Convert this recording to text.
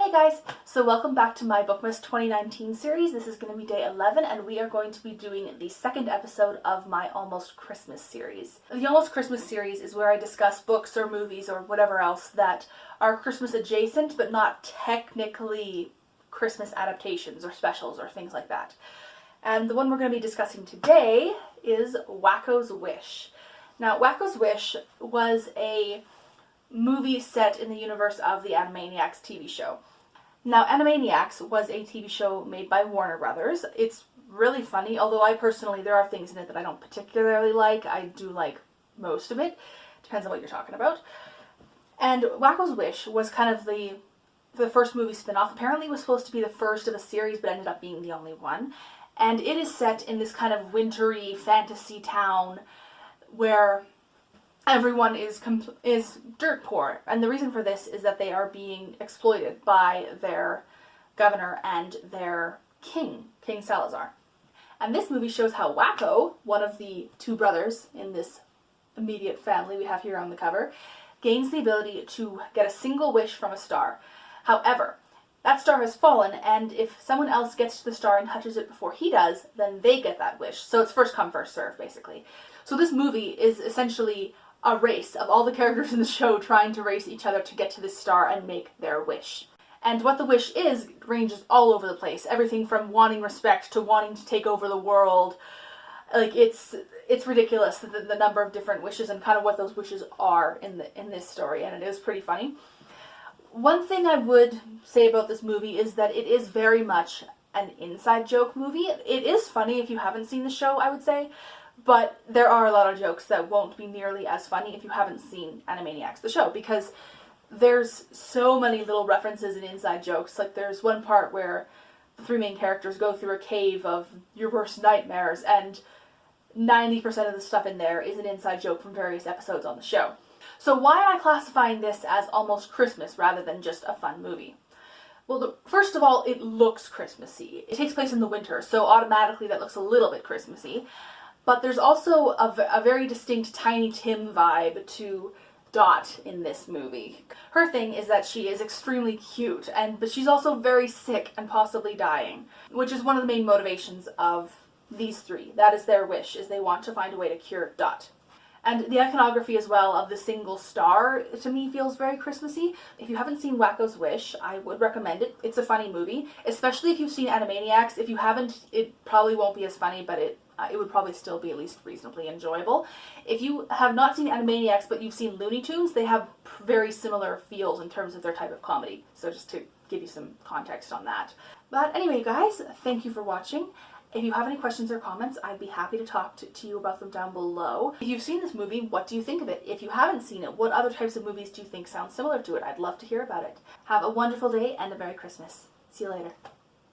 Hey guys! So welcome back to my Bookmas 2019 series. This is going to be day 11 and we are going to be doing the second episode of my Almost Christmas series. The Almost Christmas series is where I discuss books or movies or whatever else that are Christmas adjacent but not technically Christmas adaptations or specials or things like that. And the one we're going to be discussing today is Wakko's Wish. Now, Wakko's Wish was a movie set in the universe of the Animaniacs TV show. Now, Animaniacs was a TV show made by Warner Brothers. It's really funny, although there are things in it that I don't particularly like. I do like most of it. Depends on what you're talking about. And Wakko's Wish was kind of the first movie spin-off. Apparently it was supposed to be the first of a series, but ended up being the only one. And it is set in this kind of wintry fantasy town where everyone is dirt poor, and the reason for this is that they are being exploited by their governor and their king, King Salazar. And this movie shows how Wakko, one of the two brothers in this immediate family we have here on the cover, gains the ability to get a single wish from a star. However, that star has fallen, and if someone else gets to the star and touches it before he does, then they get that wish. So it's first come, first serve, basically. So this movie is essentially a race of all the characters in the show trying to race each other to get to this star and make their wish. And what the wish is ranges all over the place. Everything from wanting respect to wanting to take over the world. Like, it's ridiculous, the number of different wishes and kind of what those wishes are in this story, and it is pretty funny. One thing I would say about this movie is that it is very much an inside joke movie. It is funny if you haven't seen the show, I would say. But there are a lot of jokes that won't be nearly as funny if you haven't seen Animaniacs, the show, because there's so many little references and inside jokes. Like, there's one part where the three main characters go through a cave of your worst nightmares, and 90% of the stuff in there is an inside joke from various episodes on the show. So why am I classifying this as almost Christmas rather than just a fun movie? Well, first of all, it looks Christmassy. It takes place in the winter, so automatically that looks a little bit Christmassy. But there's also a very distinct Tiny Tim vibe to Dot in this movie. Her thing is that she is extremely cute, but she's also very sick and possibly dying, which is one of the main motivations of these three. That is their wish, is they want to find a way to cure Dot. And the iconography as well of the single star, to me, feels very Christmassy. If you haven't seen Wakko's Wish, I would recommend it. It's a funny movie, especially if you've seen Animaniacs. If you haven't, it probably won't be as funny, but it would probably still be at least reasonably enjoyable. If you have not seen Animaniacs but you've seen Looney Tunes, they have very similar feels in terms of their type of comedy. So just to give you some context on that. But anyway, guys, thank you for watching. If you have any questions or comments, I'd be happy to talk to you about them down below. If you've seen this movie, what do you think of it? If you haven't seen it, what other types of movies do you think sound similar to it? I'd love to hear about it. Have a wonderful day and a Merry Christmas. See you later.